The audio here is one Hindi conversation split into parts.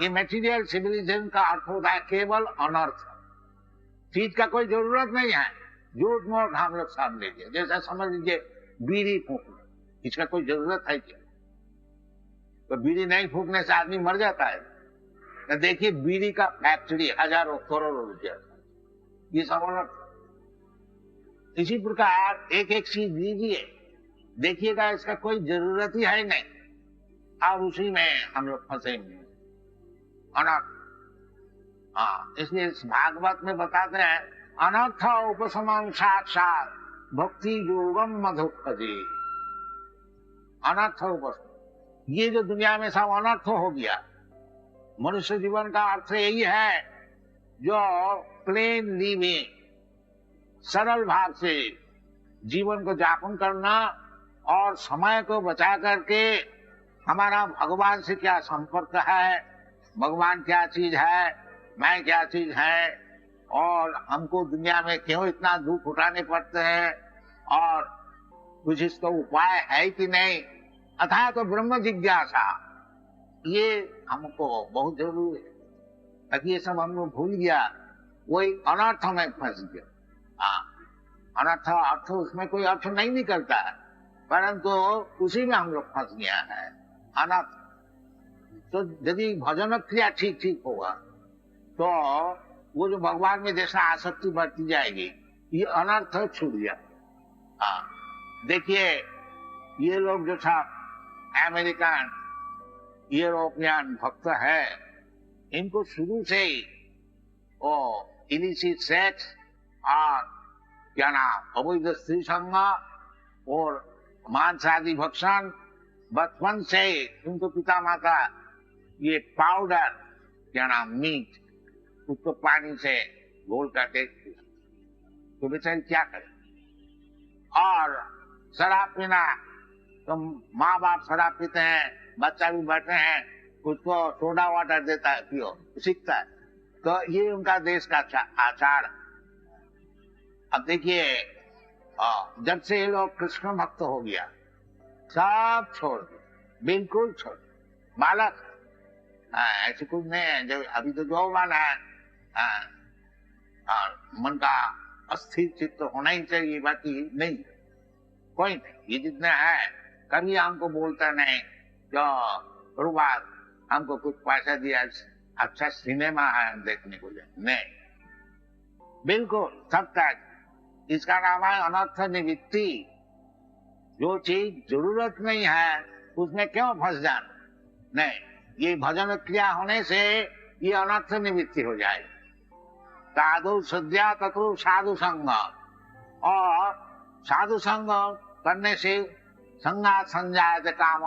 ये मटेरियल सिविलाइजेशन का अर्थ होता है केवल अनर्थ। चीज का कोई जरूरत नहीं है, झूठ मूठ हम लोग समझ लीजिए। जैसा समझ लीजिए बीड़ी फूकना, इसका कोई जरूरत है क्या? तो बीड़ी नहीं फूकने से आदमी मर जाता है। तो देखिए बीड़ी का फैक्ट्री हजारों करोड़ों रुपया, ये सब अनर्थ। इसी प्रकार एक एक चीज लीजिए, देखिएगा इसका कोई जरूरत ही है नहीं, और उसी में हम लोग फंसेंगे अनर्थ। हाँ, इसलिए इस भागवत में बताते हैं अनर्थ उपशमन साक्षात भक्ति योगम मधुपजे। अनर्थ उपशमन, ये जो दुनिया में सब अनर्थ हो गया, मनुष्य जीवन का अर्थ यही है जो प्लेन लिविंग, सरल भाव से जीवन को यापन करना और समय को बचा करके हमारा भगवान से क्या संपर्क है, भगवान क्या चीज है, मैं क्या चीज है, और हमको दुनिया में क्यों इतना दुख उठाने पड़ते हैं, और कुछ इसका उपाय है कि नहीं, अथा तो ब्रह्म जिज्ञासा, ये हमको बहुत जरूरी है। ताकि ये सब हम लोग भूल गया, वही अनर्थ में फंस गया। अनर्थ अर्थ उसमें कोई अर्थ नहीं निकलता है, परंतु उसी में हम लोग फंस गया है अनर्थ। तो यदि भजन क्रिया ठीक ठीक होगा तो वो जो भगवान में जैसा आसक्ति बढ़ती जाएगी, ये अनर्थ छूट गया। देखिए ये लोग जो था अमेरिकन यूरोपियन भक्त है, इनको शुरू से ही वो इलिसिट सेक्स और क्या नाम अवैध स्त्री संग और मांस आदि भक्षण, बचपन से उनको पिता माता ये पाउडर क्या नाम मीट उसको पानी से घोल करके, तो बेचारे क्या करें। और शराब पीना, तो माँ बाप शराब पीते हैं, बच्चा भी बैठे हैं, उसको सोडा वाटर देता है, पियो, सीखता है। तो ये उनका देश का आचार। अब देखिए जब से ये लोग कृष्ण भक्त हो गया, सब छोड़ दिया, बिल्कुल छोड़। बालक ऐसे कुछ नहीं है, जब अभी तो जौवान है, और मन का अस्थिर चित्त होना ही चाहिए, बाकी नहीं कोई नहीं। ये जितने है कभी हमको बोलता नहीं जो रुबात हमको कुछ पैसा दिया, अच्छा सिनेमा है देखने को जाए, नहीं, बिल्कुल सब तक। इसका नाम है अनर्थ निवृत्ति। जो चीज जरूरत नहीं है उसमें क्यों फंस जाना, नहीं, ये भजन क्रिया होने से ये अनर्थ निवृत्ति हो जाए। साधु सद्या तथो साधु संग, और साधु संग करने से संगात संजायते काम,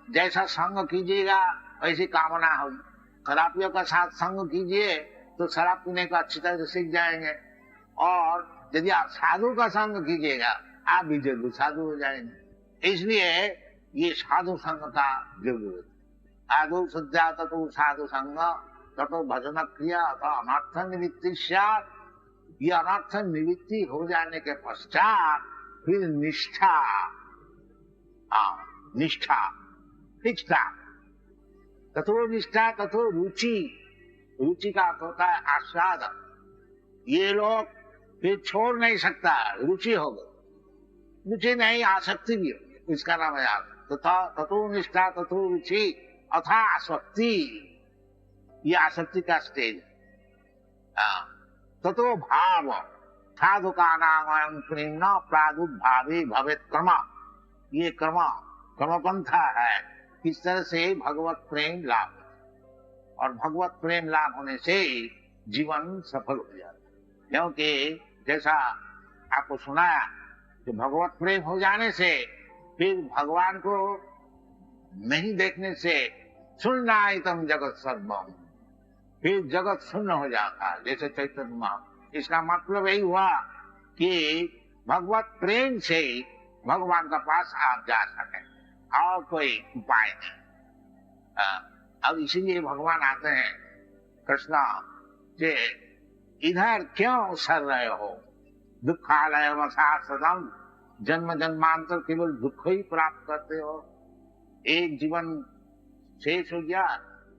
जैसा संग कीजिएगा वैसी कामना होगी। शराबियों का साथ संग कीजिए तो शराब पीने को अच्छी तरह से सीख जाएंगे, और यदि आप साधु का संग कीजिएगा आप भी जरूर साधु हो जाएंगे। इसलिए ये साधु संग का जरूरत। साधु सद्या तथो साधु संग तथो भजन क्रिया तो अनर्थ निवृत्ति। ये अनर्थ निवृत्ति हो जाने के पश्चात फिर निष्ठा, निष्ठा निष्ठा तथो निष्ठा तथो रुचि। रुचि का अर्थ होता है आस्वाद। ये लोग फिर छोड़ नहीं सकता, रुचि हो गई, रुचि नहीं आसक्ति भी हो, इसका नाम है तथा तथो निष्ठा तथो रुचि अथा आसक्ति। ये आसक्ति का स्टेज है। तथो भाव साधु का नाम प्रेम प्रादुर्भावी भवेत क्रम। ये क्रमपंथा है, किस तरह से भगवत प्रेम लाभ, और भगवत प्रेम लाभ होने से जीवन सफल हो जाता है। क्योंकि जैसा आपको सुनाया कि भगवत प्रेम हो जाने से फिर भगवान को नहीं देखने से शून्यायतम जगत सर्वम, फिर जगत शून्य हो जाता है, जैसे चैतन्य महाप्रभु। इसका मतलब यही हुआ कि भगवत प्रेम से भगवान का पास आप जा सके, और कोई उपाय नहीं। अब इसीलिए भगवान आते हैं कृष्ण के इधर क्यों सर रहे हो, दुखालय सदम, जन्म जन्मांतर केवल दुख ही प्राप्त करते हो। एक जीवन शेष हो गया,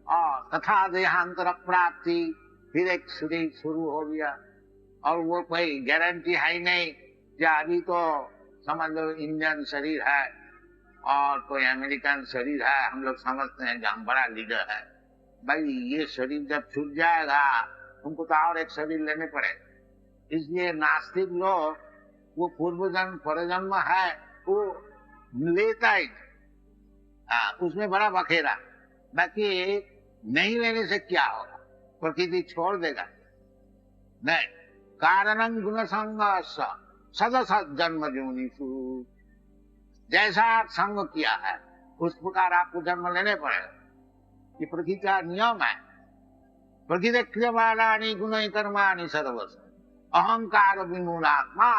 और तथा देहांतर प्राप्ति, फिर एक शरीर शुरू हो गया। और वो कोई गारंटी है ही नहीं कि अभी तो समझ लो इंडियन शरीर है और कोई अमेरिकन शरीर है, हम लोग समझते हैं कि हम बड़ा लीडर है। भाई ये शरीर जब छूट जाएगा तुमको तो और एक शरीर लेने पड़ेगा। इसलिए नास्तिक लोग वो पूर्व जन्म परजन्म है वो लेता ही उसमें बड़ा बखेरा। बाकी नहीं लेने से क्या होगा, प्रकृति छोड़ देगा नहीं। कारणं गुण संग सदसत जन्म जोनिषु, जैसा आप संग किया है उस प्रकार आपको जन्म लेने पड़ेगा। ये प्रकृति का नियम है। प्रकृति क्रियमाणानि गुणै कर्माणि सर्वस्य अहंकार विमूढ़ात्मा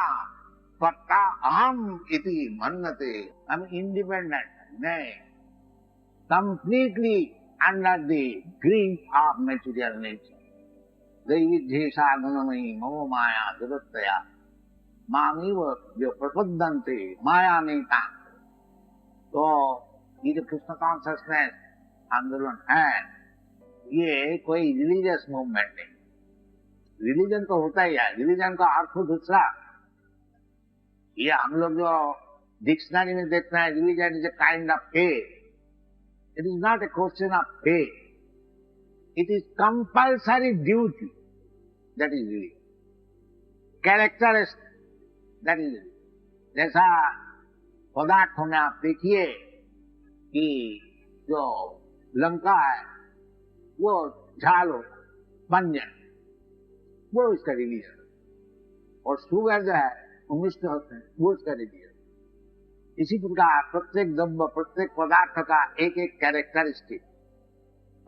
कर्ता अहम इति मन्यते। हम इंडिपेंडेंट नहीं, completely under the grip of material nature. दैविध्येषा गुणमयी ममो माया दुरतया मामीव जो प्रपद्यन्ते माया नेता। तो ये जो कृष्ण कॉन्शियसनेस आंदोलन है ये कोई रिलीजियस मूवमेंट नहीं। रिलीजन तो होता ही है, रिलीजन का अर्थ दूसरा। ये हम लोग जो डिक्शनरी में देखते हैं religion is a kind of faith. It is not a question of faith, it is compulsory duty, that is religion. Characteristic, that is religion. जैसा पदार्थों में आप देखिए कि जो लंका है वो झालो बंजन, वो इसका रिलीजन। और शुगर जो है वो मिष्ट होते हैं, वो इसका रिलीजन। इसी प्रकार प्रत्येक द्रव्य प्रत्येक पदार्थ का एक एक कैरेक्टरिस्टिक,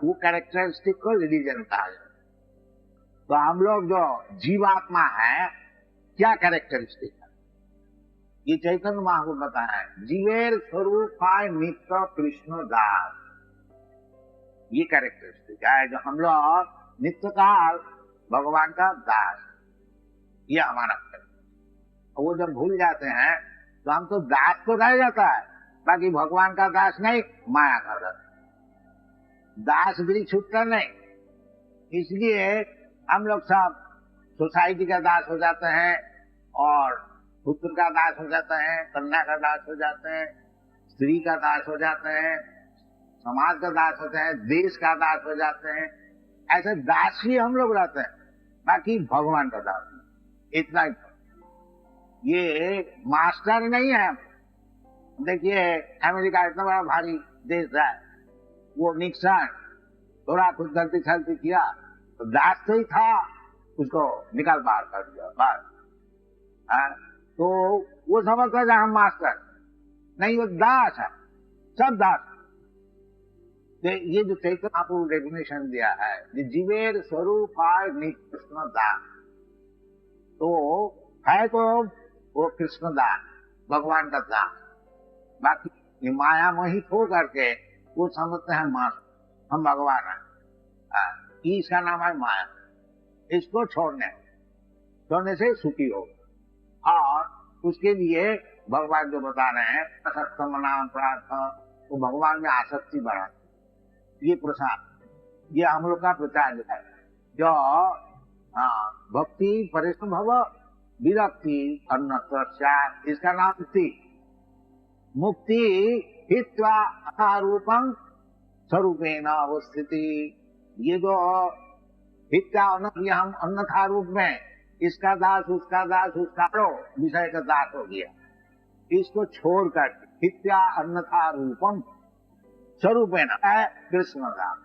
वो कैरेक्टरिस्टिक को रिलीजन कहा जाता है। तो हम लोग जो जीवात्मा है क्या कैरेक्टरिस्टिक है ये चैतन्य महाप्रभु बताया है। जीवेर स्वरूप नित्य कृष्ण दास, ये कैरेक्टरिस्टिक है जो हम लोग नित्य काल भगवान का दास, ये हमारा कैरेक्टर। वो जब भूल जाते हैं तो हम तो दास तो रह जाता है, बाकी भगवान का दास नहीं, माया का दास। दासगिरी छूटता नहीं। इसलिए हम लोग सब सोसाइटी का दास हो जाते हैं और पुत्र का दास हो जाते हैं, कन्या का दास हो जाते हैं, स्त्री का दास हो जाते हैं, समाज का दास होते हैं, देश का दास हो जाते हैं। ऐसे दास ही हम लोग रहते हैं, बाकी भगवान का दास नहीं। इतना ही ये मास्टर नहीं है। देखिए अमेरिका इतना बड़ा भारी देश है, वो निक्सन थोड़ा कुछ गलती सलती किया तो दास तो ही था, उसको निकाल बाहर कर दिया बाहर। तो वो समझता है हम मास्टर नहीं, वो दास है, सब दास। ये जो चैतन्य महाप्रभु डेफिनेशन दिया है जीवेर स्वरूप कृष्ण दास, तो है तो वो कृष्ण दास, भगवान का दास। बाकी माया मोहित हो करके वो समझते हैं मास्टर, हम भगवान हैं। इसका नाम है माया। इसको छोड़ने से सुखी हो। और उसके लिए भगवान जो बता रहे हैं असक्तम नाम प्रार्थ, वो भगवान में आसक्ति बढ़ा। ये प्रसाद, ये हम लोग का प्रचार है जो भक्ति परिश्रम भव विरक्ति अन्नत्र, इसका नाम मुक्ति। मुक्ति हित्वा अथारूपं स्वरूपेण अवस्थिति। ये जो हित्या हम अन्यथा रूप में इसका दास उसका दास उसका विषय का दास हो गया। इसको छोड़कर हित्या अन्यथा रूपम स्वरूपेण कृष्ण दास।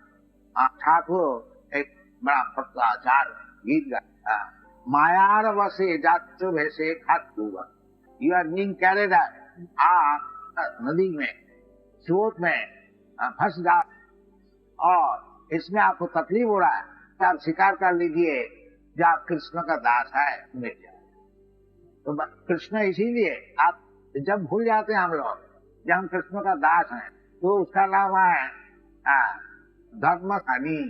ठाकुर एक बड़ा भक्त आचार्य गीत गाया, मायार वसे जात वैसे खातूगा। यू आर बीइंग कैरिड, आप नदी में स्रोत में फंस जा और इसमें आपको तकलीफ हो रहा है, तो आप स्वीकार कर लीजिए जो आप कृष्ण का दास है। तो कृष्ण इसीलिए आप जब भूल जाते हैं हम लोग जब हम कृष्ण का दास हैं, तो उसका नाम है धर्म हानि,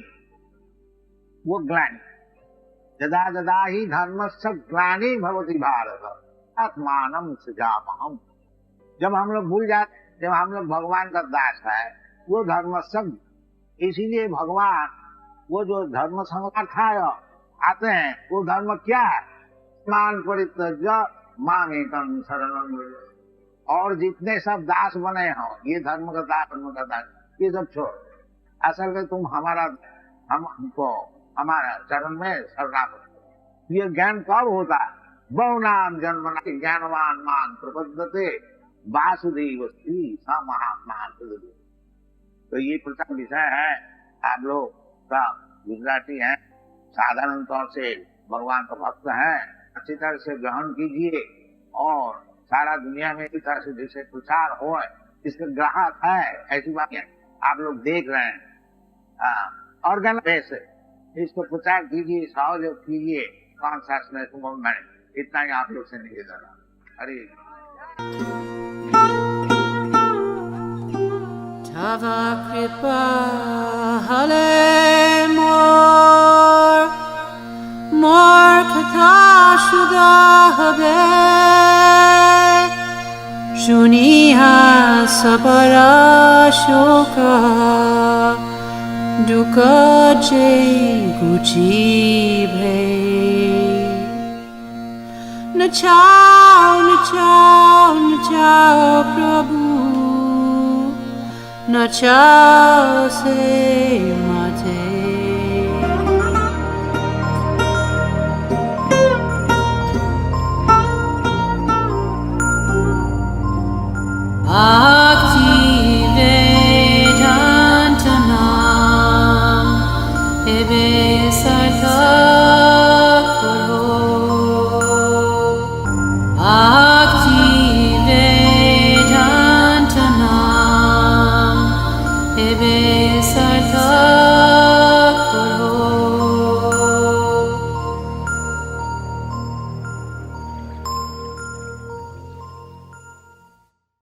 वो ग्लानि। यदा यदा ही धर्म से ग्लानि भवति भारत आत्मानं सृजामहम्। जब हम लोग भूल जाते, जब हम लोग भगवान का दास है, वो धर्म सब इसीलिए भगवान वो जो धर्म संस्थाय आते हैं, वो धर्म क्या है? मान परित्यज्य माम एकम शरणं व्रज। और जितने सब दास बने हो, ये धर्म का दास, ये सब छोड़, असल में तुम हमको हमारा चरण में शरणागत। ये ज्ञान कब होता? बहुनाम जन्म ज्ञानवान मान प्रपद्यते वासुदेव स्त्री स महात्मा। तो ये प्रथम विषय है। आप लोग का गुजराती हैं, साधारण तौर से भगवान का भक्त हैं, अच्छी तरह से ग्रहण कीजिए और सारा दुनिया में इसी तरह से जैसे प्रचार हो, इसके ग्राहक है, ऐसी बात है। आप लोग देख रहे हैं ऑर्गेनाइज से इसको प्रचार कीजिए, सहयोग कीजिए, कॉन्शसनेस मूवमेंट, इतना ही आप लोग से निवेदन है। हरे Tava kripa hale mor katha shuda habe shuniha sabara shoka duka je guchi bhe nachao prabhu nachao se mate Bhakti Vedantanam Ebe Sartha